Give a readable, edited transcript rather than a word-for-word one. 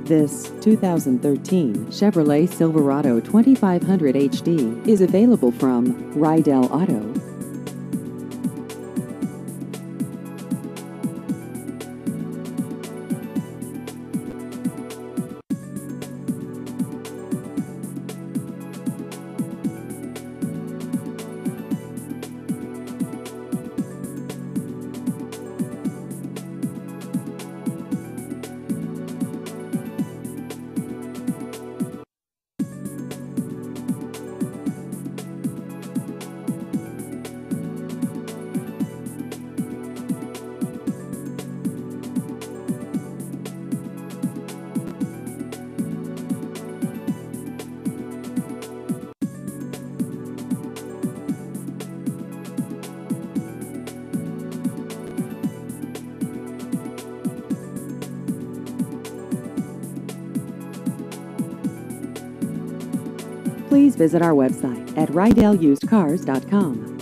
This 2013 Chevrolet Silverado 2500 HD is available from Rydell Auto. Please visit our website at rydellusedcars.com.